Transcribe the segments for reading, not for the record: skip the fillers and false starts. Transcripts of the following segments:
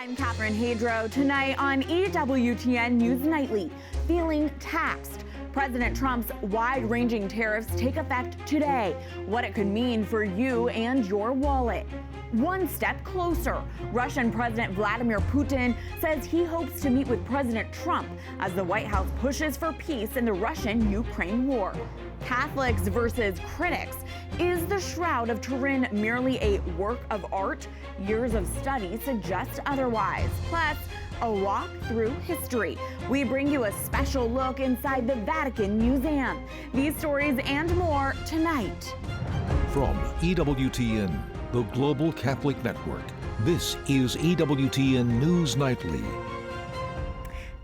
I'm Catherine Hadro. Tonight on EWTN News Nightly, feeling taxed. President Trump's wide-ranging tariffs take effect today. What it could mean for you and your wallet. One step closer. Russian President Vladimir Putin says he hopes to meet with President Trump as the White House pushes for peace in the Russian-Ukraine war. Catholics versus critics. Is the Shroud of Turin merely a work of art? Years of study suggest otherwise. Plus, a walk through history. We bring you a special look inside the Vatican Museum. These stories and more tonight. From EWTN, the Global Catholic Network, this is EWTN News Nightly.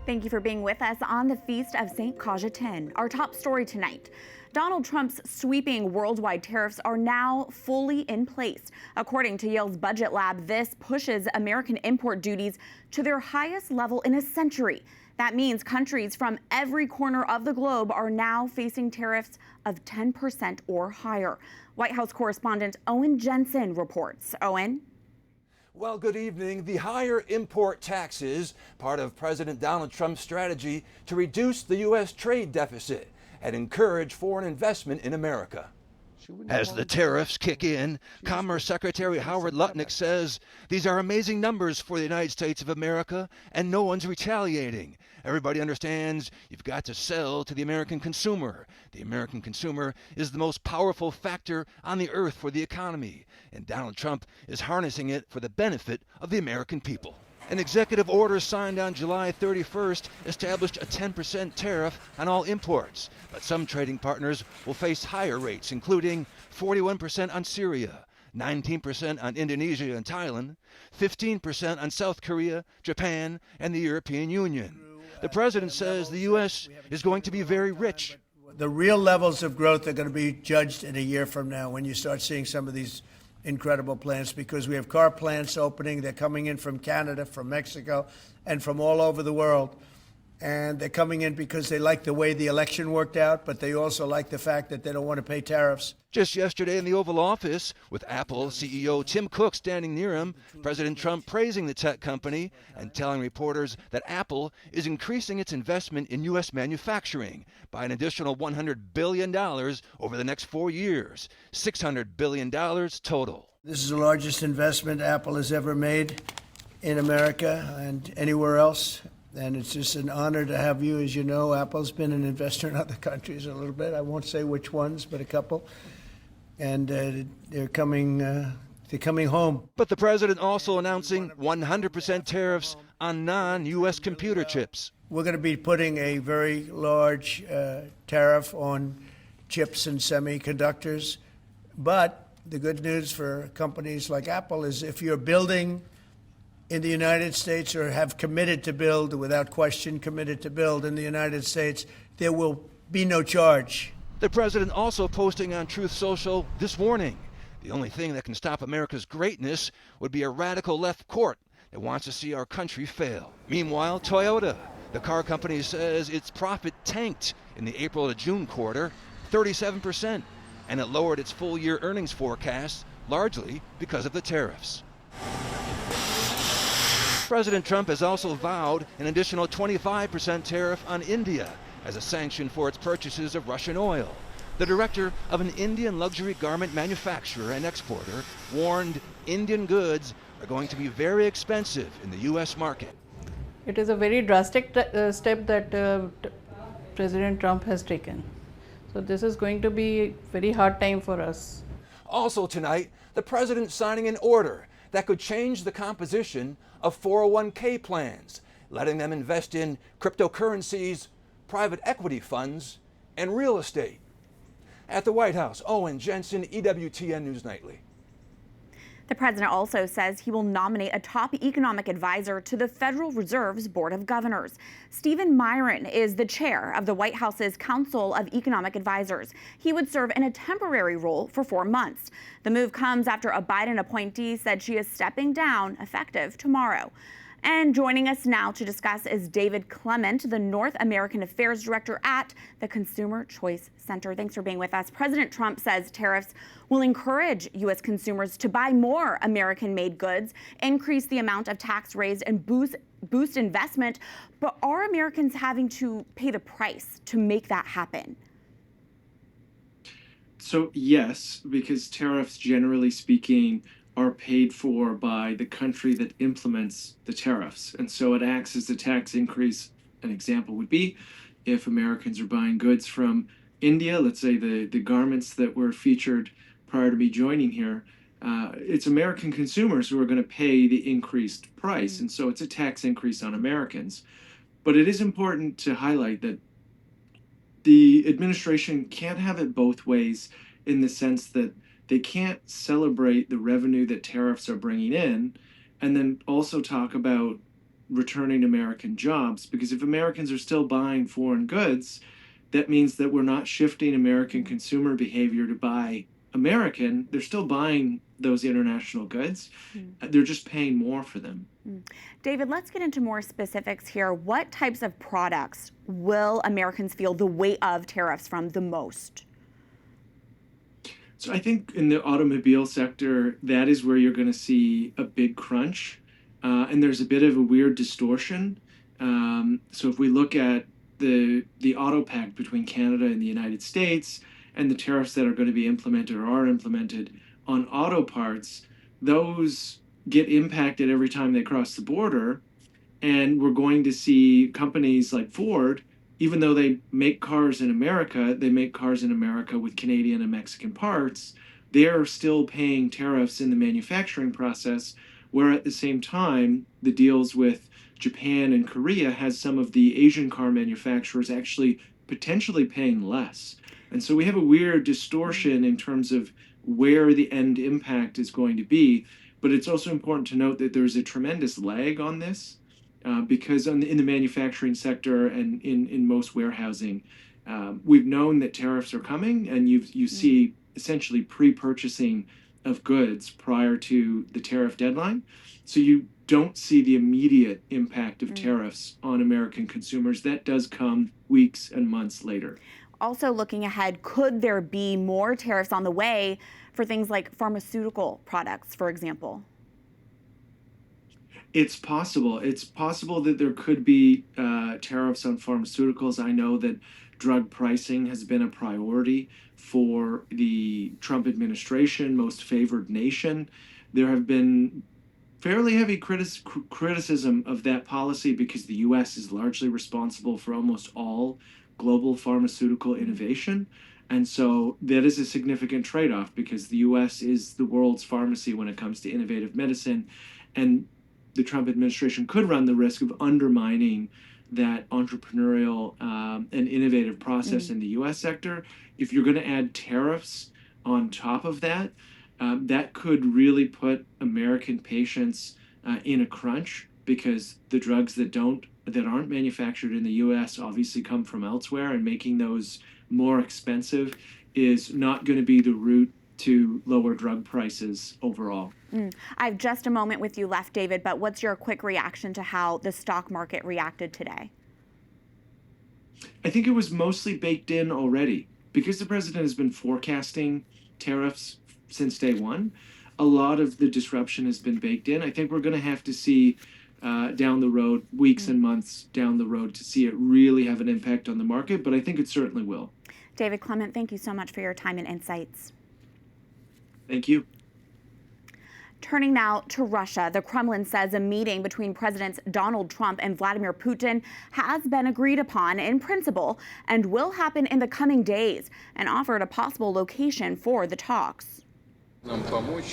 Thank you for being with us on the Feast of St. Kadetin. Our top story tonight. Donald Trump's sweeping worldwide tariffs are now fully in place. According to Yale's Budget Lab, this pushes American import duties to their highest level in a century. That means countries from every corner of the globe are now facing tariffs of 10% or higher. White House correspondent Owen Jensen reports. Owen? Well, good evening. The higher import taxes, part of President Donald Trump's strategy to reduce the U.S. trade deficit and encourage foreign investment in America. As the tariffs kick in, Commerce Secretary Howard Lutnick says these are amazing numbers for the United States of America and no one's retaliating. Everybody understands you've got to sell to the American consumer. The American consumer is the most powerful factor on the earth for the economy, and Donald Trump is harnessing it for the benefit of the American people. An executive order signed on July 31st established a 10% tariff on all imports, but some trading partners will face higher rates, including 41% on Syria, 19% on Indonesia and Thailand, 15% on South Korea, Japan, and the European Union. The president says the U.S. is going to be very rich. The real levels of growth are going to be judged in a year from now when you start seeing some of these incredible plants, because we have car plants opening. They're coming in from Canada, from Mexico, and from all over the world. And they're coming in because they like the way the election worked out, but they also like the fact that they don't want to pay tariffs. Just yesterday in the Oval Office, with Apple CEO Tim Cook standing near him, President Trump praising the tech company and telling reporters that Apple is increasing its investment in U.S. manufacturing by an additional $100 billion over the next 4 years, $600 billion total. This is the largest investment Apple has ever made in America and anywhere else. And it's just an honor to have you. As you know, Apple's been an investor in other countries a little bit. I won't say which ones, but a couple. And they're coming home. But the president also announcing 100% tariffs on non-U.S. computer chips. We're going to be putting a very large tariff on chips and semiconductors. But the good news for companies like Apple is if you're building in the United States or have committed to build, without question committed to build in the United States, there will be no charge. The president also posting on Truth Social this morning, the only thing that can stop America's greatness would be a radical left court that wants to see our country fail. Meanwhile, Toyota, the car company, says its profit tanked in the April to June quarter, 37%, and it lowered its full-year earnings forecast, largely because of the tariffs. President Trump has also vowed an additional 25% tariff on India as a sanction for its purchases of Russian oil. The director of an Indian luxury garment manufacturer and exporter warned Indian goods are going to be very expensive in the U.S. market. It is a very drastic step that President Trump has taken. So this is going to be a very hard time for us. Also tonight, the president signing an order that could change the composition of 401k plans, letting them invest in cryptocurrencies, private equity funds, and real estate. At the White House, Owen Jensen, EWTN News Nightly. The president also says he will nominate a top economic advisor to the Federal Reserve's Board of Governors. Stephen Myron is the chair of the White House's Council of Economic Advisors. He would serve in a temporary role for 4 months. The move comes after a Biden appointee said she is stepping down effective tomorrow. And joining us now to discuss is David Clement, the North American Affairs Director at the Consumer Choice Center. Thanks for being with us. President Trump says tariffs will encourage U.S. consumers to buy more American-made goods, increase the amount of tax raised, and boost investment. But are Americans having to pay the price to make that happen? So yes, because tariffs, generally speaking, are paid for by the country that implements the tariffs. And so it acts as a tax increase. An example would be if Americans are buying goods from India, let's say the garments that were featured prior to me joining here, it's American consumers who are going to pay the increased price. And so it's a tax increase on Americans. But it is important to highlight that the administration can't have it both ways, in the sense that they can't celebrate the revenue that tariffs are bringing in and then also talk about returning American jobs. Because if Americans are still buying foreign goods, that means that we're not shifting American consumer behavior to buy American. They're still buying those international goods. They're just paying more for them. David, let's get into more specifics here. What types of products will Americans feel the weight of tariffs from the most? So I think in the automobile sector, that is where you're going to see a big crunch. And there's a bit of a weird distortion. So if we look at the auto pact between Canada and the United States and the tariffs that are going to be implemented or are implemented on auto parts, those get impacted every time they cross the border. And we're going to see companies like Ford, even though they make cars in America, they make cars in America with Canadian and Mexican parts, they're still paying tariffs in the manufacturing process, where at the same time, the deals with Japan and Korea has some of the Asian car manufacturers actually potentially paying less. And so we have a weird distortion in terms of where the end impact is going to be. But it's also important to note that there's a tremendous lag on this. Because in the manufacturing sector and in most warehousing, we've known that tariffs are coming, and you see essentially pre-purchasing of goods prior to the tariff deadline. So you don't see the immediate impact of tariffs on American consumers. That does come weeks and months later. Also looking ahead, could there be more tariffs on the way for things like pharmaceutical products, for example? It's possible. It's possible that there could be tariffs on pharmaceuticals. I know that drug pricing has been a priority for the Trump administration, most favored nation. There have been fairly heavy criticism of that policy because the U.S. is largely responsible for almost all global pharmaceutical innovation. And so that is a significant trade-off, because the U.S. is the world's pharmacy when it comes to innovative medicine. And the Trump administration could run the risk of undermining that entrepreneurial and innovative process in the U.S. sector. If you're going to add tariffs on top of that, that could really put American patients in a crunch, because the drugs that aren't manufactured in the U.S. obviously come from elsewhere, and making those more expensive is not going to be the route to lower drug prices overall. I have just a moment with you left, David, but what's your quick reaction to how the stock market reacted today? I think it was mostly baked in already, because the president has been forecasting tariffs since day one. A lot of the disruption has been baked in. I think we're going to have to see down the road, weeks and months down the road, to see it really have an impact on the market, but I think it certainly will. David Clement, thank you so much for your time and insights. Thank you. Turning now to Russia, the Kremlin says a meeting between Presidents Donald Trump and Vladimir Putin has been agreed upon in principle and will happen in the coming days, and offered a possible location for the talks.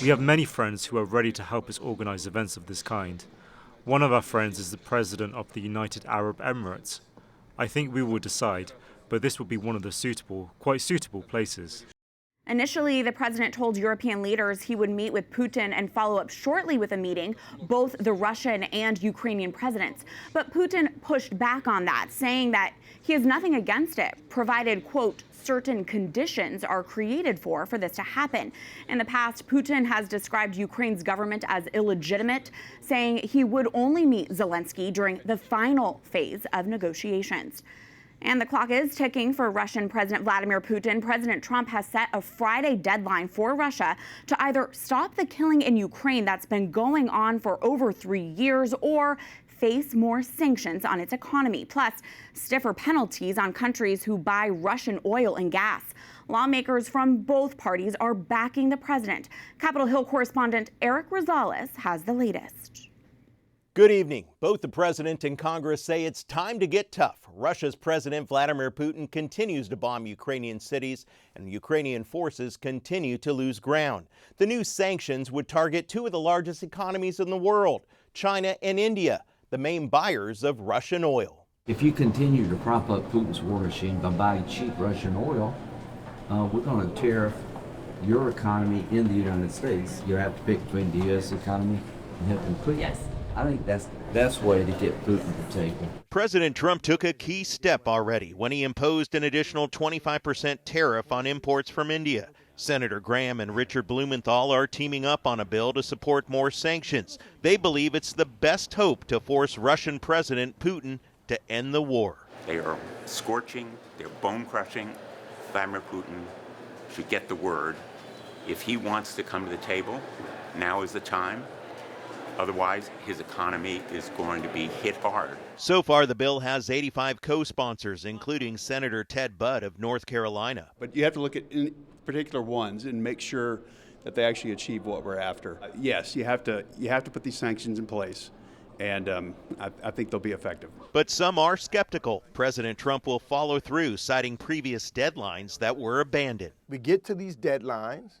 We have many friends who are ready to help us organize events of this kind. One of our friends is the President of the United Arab Emirates. I think we will decide, but this will be one of the quite suitable places. Initially, the president told European leaders he would meet with Putin and follow up shortly with a meeting, both the Russian and Ukrainian presidents. But Putin pushed back on that, saying that he has nothing against it, provided, quote, certain conditions are created for this to happen. In the past, Putin has described Ukraine's government as illegitimate, saying he would only meet Zelensky during the final phase of negotiations. And the clock is ticking for Russian President Vladimir Putin. President Trump has set a Friday deadline for Russia to either stop the killing in Ukraine that's been going on for over 3 years or face more sanctions on its economy, plus stiffer penalties on countries who buy Russian oil and gas. Lawmakers from both parties are backing the president. Capitol Hill correspondent Eric Rosales has the latest. Good evening. Both the president and Congress say it's time to get tough. Russia's President Vladimir Putin continues to bomb Ukrainian cities, and Ukrainian forces continue to lose ground. The new sanctions would target two of the largest economies in the world, China and India, the main buyers of Russian oil. If you continue to prop up Putin's war machine by buying cheap Russian oil, we're going to tariff your economy in the United States. You have to pick between the U.S. economy and helping Putin. Yes. I think that's the best way to get Putin to the table. President Trump took a key step already when he imposed an additional 25% tariff on imports from India. Senator Graham and Richard Blumenthal are teaming up on a bill to support more sanctions. They believe it's the best hope to force Russian President Putin to end the war. They are scorching, they're bone-crushing. Vladimir Putin should get the word. If he wants to come to the table, now is the time. Otherwise, his economy is going to be hit hard. So far, the bill has 85 co-sponsors, including Senator Ted Budd of North Carolina. But you have to look at particular ones and make sure that they actually achieve what we're after. Yes, you have to put these sanctions in place, and I think they'll be effective. But some are skeptical. President Trump will follow through, citing previous deadlines that were abandoned. We get to these deadlines,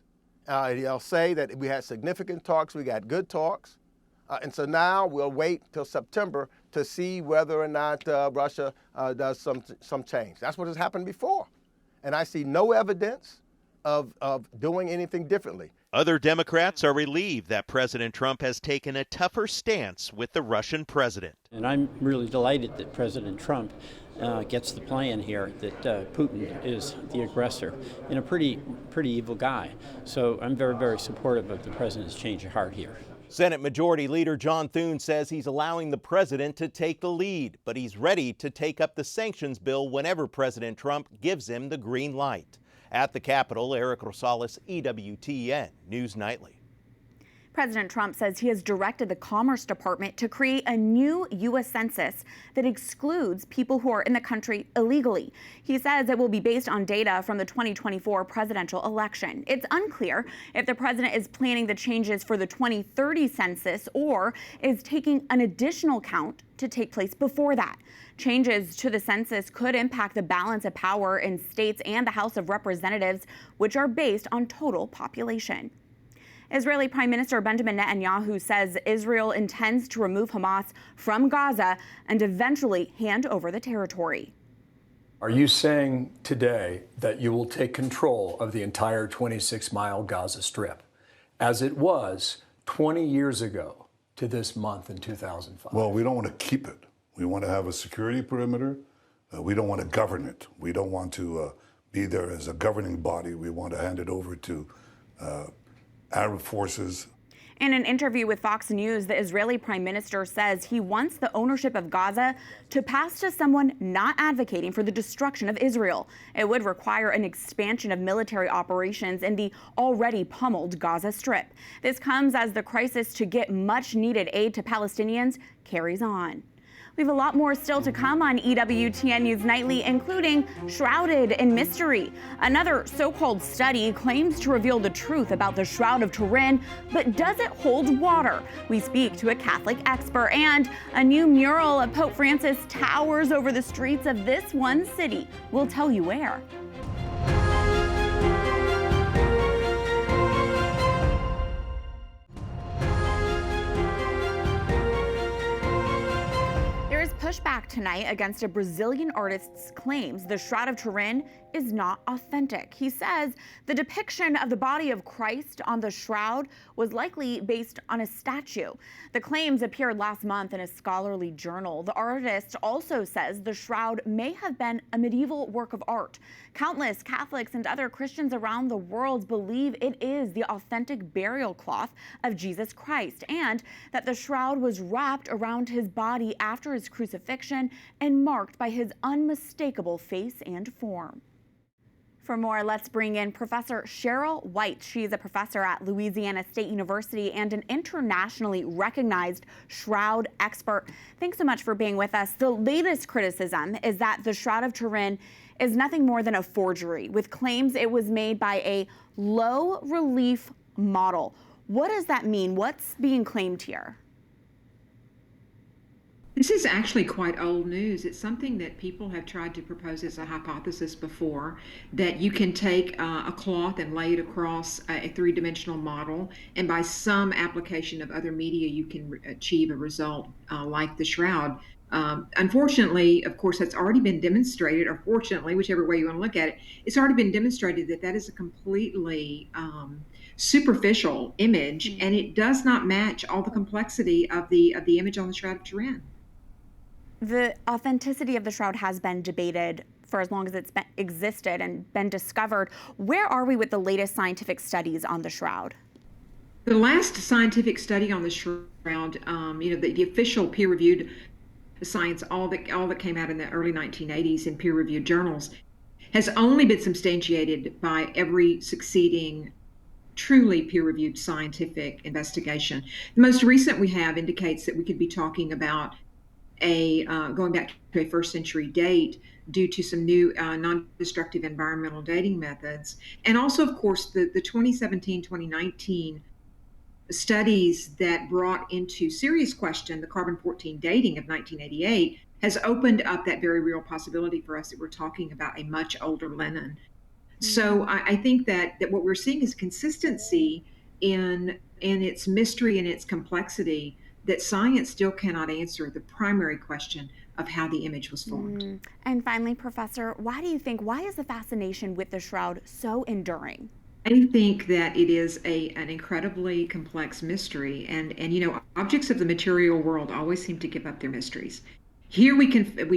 he'll say that we had significant talks, we got good talks, and so now we'll wait till September to see whether or not Russia does some change. That's what has happened before, and I see no evidence of doing anything differently. Other Democrats are relieved that President Trump has taken a tougher stance with the Russian president. And I'm really delighted that President Trump gets the plan here that Putin is the aggressor and a pretty evil guy. So I'm very, very supportive of the president's change of heart here. Senate Majority Leader John Thune says he's allowing the president to take the lead, but he's ready to take up the sanctions bill whenever President Trump gives him the green light. At the Capitol, Eric Rosales, EWTN News Nightly. President Trump says he has directed the Commerce Department to create a new U.S. census that excludes people who are in the country illegally. He says it will be based on data from the 2024 presidential election. It's unclear if the president is planning the changes for the 2030 census or is taking an additional count to take place before that. Changes to the census could impact the balance of power in states and the House of Representatives, which are based on total population. Israeli Prime Minister Benjamin Netanyahu says Israel intends to remove Hamas from Gaza and eventually hand over the territory. Are you saying today that you will take control of the entire 26-mile Gaza Strip, as it was 20 years ago to this month in 2005? Well, we don't want to keep it. We want to have a security perimeter. We don't want to govern it. We don't want to be there as a governing body. We want to hand it over to Arab forces. In an interview with Fox News, the Israeli prime minister says he wants the ownership of Gaza to pass to someone not advocating for the destruction of Israel. It would require an expansion of military operations in the already pummeled Gaza Strip. This comes as the crisis to get much needed aid to Palestinians carries on. We have a lot more still to come on EWTN News Nightly, including Shrouded in Mystery. Another so-called study claims to reveal the truth about the Shroud of Turin, but does it hold water? We speak to a Catholic expert, and a new mural of Pope Francis towers over the streets of this one city. We'll tell you where. Pushback tonight against a Brazilian artist's claims the Shroud of Turin is not authentic. He says the depiction of the body of Christ on the shroud was likely based on a statue. The claims appeared last month in a scholarly journal. The artist also says the shroud may have been a medieval work of art. Countless Catholics and other Christians around the world believe it is the authentic burial cloth of Jesus Christ, and that the shroud was wrapped around his body after his crucifixion and marked by his unmistakable face and form. For more, let's bring in Professor Cheryl White. She's a professor at Louisiana State University and an internationally recognized shroud expert. Thanks so much for being with us. The latest criticism is that the Shroud of Turin is nothing more than a forgery, with claims it was made by a low relief model. What does that mean? What's being claimed here? This is actually quite old news. It's something that people have tried to propose as a hypothesis before, that you can take a cloth and lay it across a three-dimensional model, and by some application of other media, you can achieve a result like the shroud. Unfortunately, of course, that's already been demonstrated, or fortunately, whichever way you want to look at it, it's already been demonstrated that that is a completely superficial image, and it does not match all the complexity of the image on the Shroud of Turin. The authenticity of the shroud has been debated for as long as it's existed and been discovered. Where are we with the latest scientific studies on the shroud? The last scientific study on the shroud, the official peer-reviewed science, all that came out in the early 1980s in peer-reviewed journals, has only been substantiated by every succeeding truly peer-reviewed scientific investigation. The most recent we have indicates that we could be talking about going back to a first century date due to some new non-destructive environmental dating methods. And also, of course, the 2017-2019 studies that brought into serious question the carbon-14 dating of 1988 has opened up that very real possibility for us that we're talking about a much older linen. So I think that what we're seeing is consistency in its mystery and its complexity, that science still cannot answer the primary question of how the image was formed. And finally, Professor, why is the fascination with the shroud so enduring? I think that it is an incredibly complex mystery, and objects of the material world always seem to give up their mysteries. Here we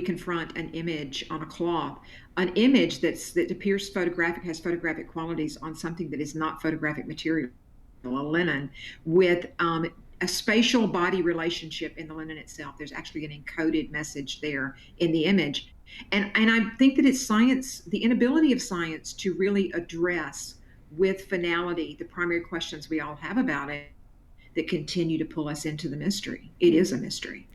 confront an image on a cloth, an image that appears photographic, has photographic qualities on something that is not photographic material, a linen, with a spatial body relationship in the linen itself. There's actually an encoded message there in the image. And I think that it's science, the inability of science to really address with finality the primary questions we all have about it that continue to pull us into the mystery. It is a mystery.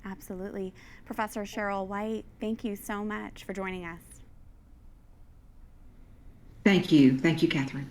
Absolutely. Professor Cheryl White, thank you so much for joining us. Thank you. Thank you, Catherine.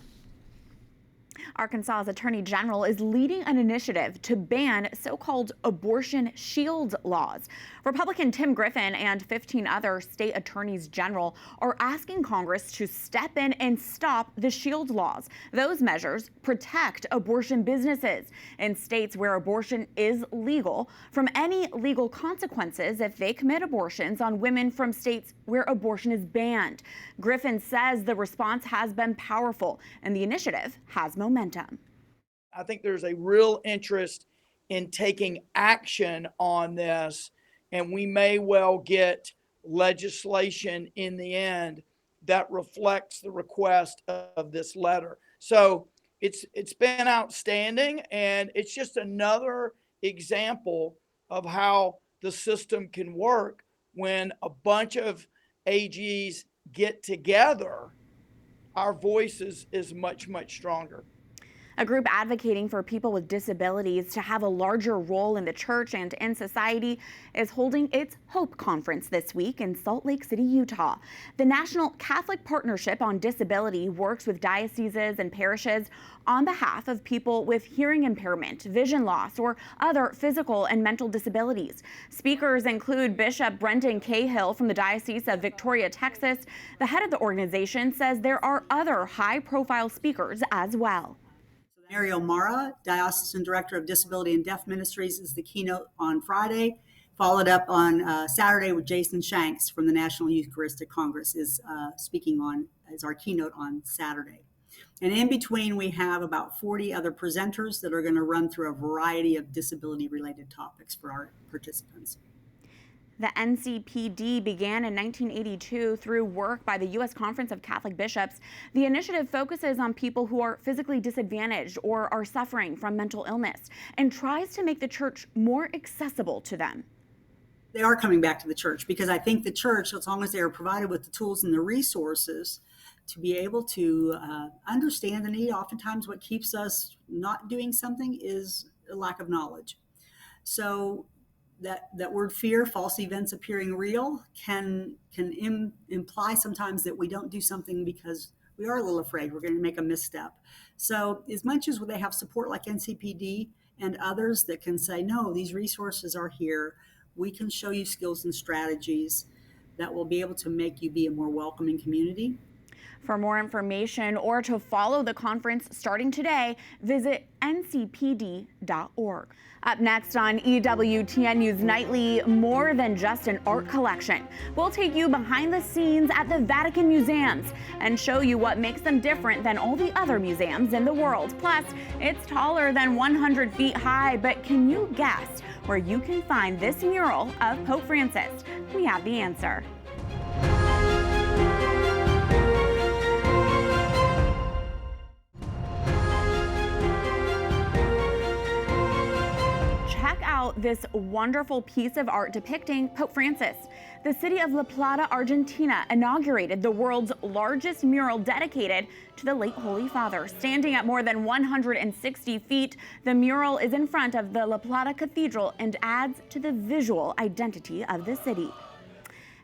Arkansas's Attorney General is leading an initiative to ban so-called abortion shield laws. Republican Tim Griffin and 15 other state attorneys general are asking Congress to step in and stop the shield laws. Those measures protect abortion businesses in states where abortion is legal from any legal consequences if they commit abortions on women from states where abortion is banned. Griffin says the response has been powerful and the initiative has momentum. I think there's a real interest in taking action on this, and we may well get legislation in the end that reflects the request of this letter. So it's been outstanding, and it's just another example of how the system can work when a bunch of AGs get together. Our voice is much, much stronger. A group advocating for people with disabilities to have a larger role in the church and in society is holding its Hope Conference this week in Salt Lake City, Utah. The National Catholic Partnership on Disability works with dioceses and parishes on behalf of people with hearing impairment, vision loss, or other physical and mental disabilities. Speakers include Bishop Brendan Cahill from the Diocese of Victoria, Texas. The head of the organization says there are other high-profile speakers as well. Mario Mara, Diocesan Director of Disability and Deaf Ministries, is the keynote on Friday, Followed up on Saturday with Jason Shanks from the National Eucharistic Congress is speaking on as our keynote on Saturday. And in between, we have about 40 other presenters that are going to run through a variety of disability-related topics for our participants. The NCPD began in 1982 through work by the U.S. Conference of Catholic Bishops. The initiative focuses on people who are physically disadvantaged or are suffering from mental illness and tries to make the church more accessible to them. They are coming back to the church because I think the church, as long as they are provided with the tools and the resources to be able to understand the need, oftentimes what keeps us not doing something is a lack of knowledge. So that word fear, false events appearing real, can imply sometimes that we don't do something because we are a little afraid we're going to make a misstep. So as much as they have support like NCPD and others that can say, no, these resources are here, we can show you skills and strategies that will be able to make you be a more welcoming community. For more information or to follow the conference starting today, visit ncpd.org. Up next on EWTN News Nightly, more than just an art collection. We'll take you behind the scenes at the Vatican Museums and show you what makes them different than all the other museums in the world. Plus, it's taller than 100 feet high, but can you guess where you can find this mural of Pope Francis? We have the answer. Check out this wonderful piece of art depicting Pope Francis. The city of La Plata, Argentina, inaugurated the world's largest mural dedicated to the late Holy Father. Standing at more than 160 feet, the mural is in front of the La Plata Cathedral and adds to the visual identity of the city.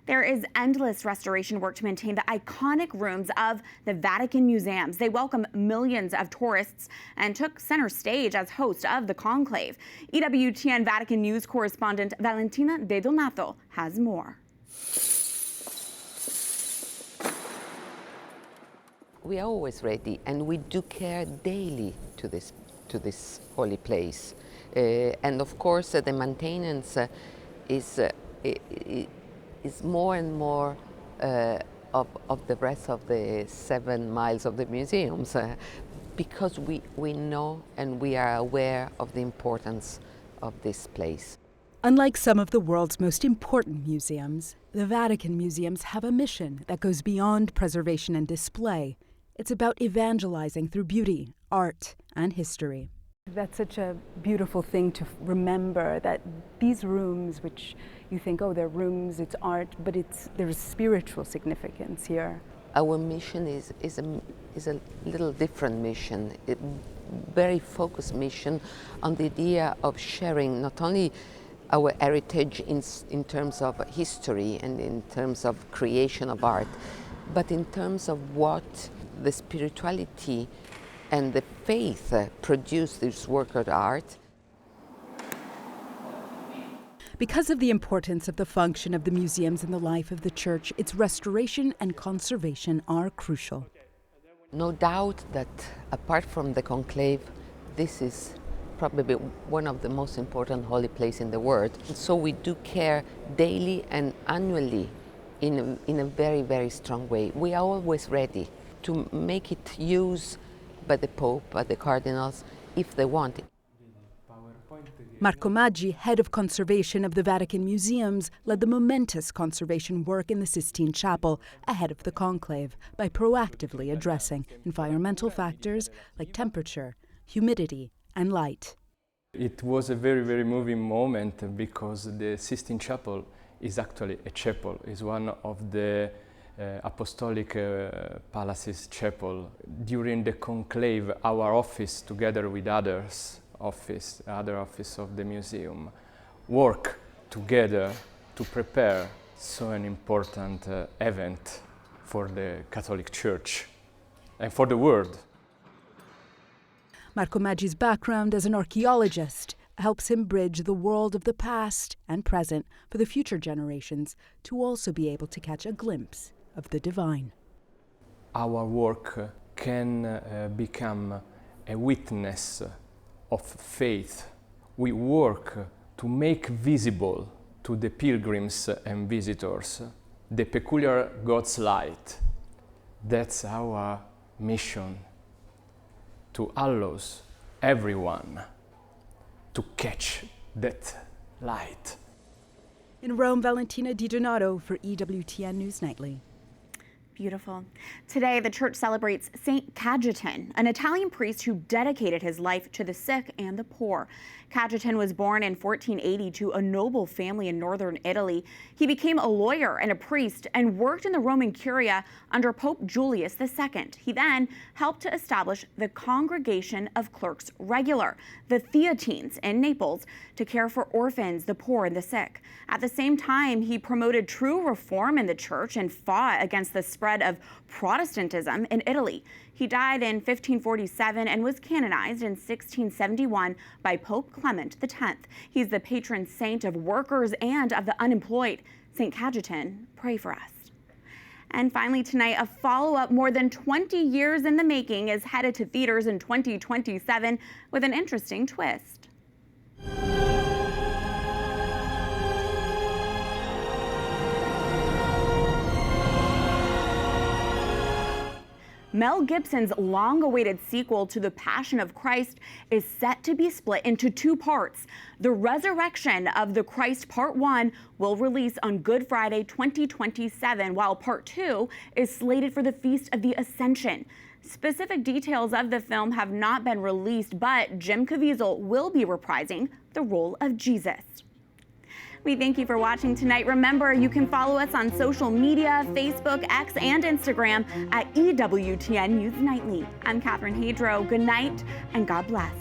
There is endless restoration work to maintain the iconic rooms of the Vatican Museums. They welcome millions of tourists and took center stage as host of the conclave. EWTN Vatican News correspondent Valentina De Donato has more. We are always ready, and we do care daily to this holy place. And of course, the maintenance is more and more of the rest of the 7 miles of the museums because we know and we are aware of the importance of this place. Unlike some of the world's most important museums, the Vatican Museums have a mission that goes beyond preservation and display. It's about evangelizing through beauty, art, and history. That's such a beautiful thing to remember, that these rooms, which you think, oh, they're rooms, it's art, but there's spiritual significance here. Our mission is a little different mission, a very focused mission on the idea of sharing not only our heritage in terms of history and in terms of creation of art, but in terms of what the spirituality and the faith produce this work of art. Because of the importance of the function of the museums in the life of the Church, its restoration and conservation are crucial. No doubt that apart from the conclave, this is probably one of the most important holy places in the world. And so we do care daily and annually in a very, very strong way. We are always ready to make it use by the Pope, by the cardinals, if they want it. Marco Maggi, head of conservation of the Vatican Museums, led the momentous conservation work in the Sistine Chapel ahead of the conclave by proactively addressing environmental factors like temperature, humidity, and light. It was a very, very moving moment because the Sistine Chapel is actually a chapel. It's one of the Apostolic Palace's chapel. During the conclave, our office, together with other office of the museum, work together to prepare so an important event for the Catholic Church and for the world. Marco Maggi's background as an archaeologist helps him bridge the world of the past and present for the future generations to also be able to catch a glimpse of the divine. Our work can become a witness of faith. We work to make visible to the pilgrims and visitors the peculiar God's light. That's our mission, to allow everyone to catch that light. In Rome, Valentina Di Donato for EWTN News Nightly. Beautiful. Today, the church celebrates Saint Kadetin, an Italian priest who dedicated his life to the sick and the poor. Kadetin was born in 1480 to a noble family in northern Italy. He became a lawyer and a priest and worked in the Roman Curia under Pope Julius II. He then helped to establish the Congregation of Clerks Regular, the Theatines in Naples, to care for orphans, the poor, and the sick. At the same time, he promoted true reform in the church and fought against the spread of Protestantism in Italy. He died in 1547 and was canonized in 1671 by Pope Clement X. He's the patron saint of workers and of the unemployed. St. Kadetin, pray for us. And finally tonight, a follow-up more than 20 years in the making is headed to theaters in 2027 with an interesting twist. Mel Gibson's long-awaited sequel to The Passion of Christ is set to be split into two parts. The Resurrection of the Christ Part 1 will release on Good Friday 2027, while Part 2 is slated for the Feast of the Ascension. Specific details of the film have not been released, but Jim Caviezel will be reprising the role of Jesus. We thank you for watching tonight. Remember, you can follow us on social media, Facebook, X, and Instagram at EWTN News Nightly. I'm Catherine Hadro. Good night and God bless.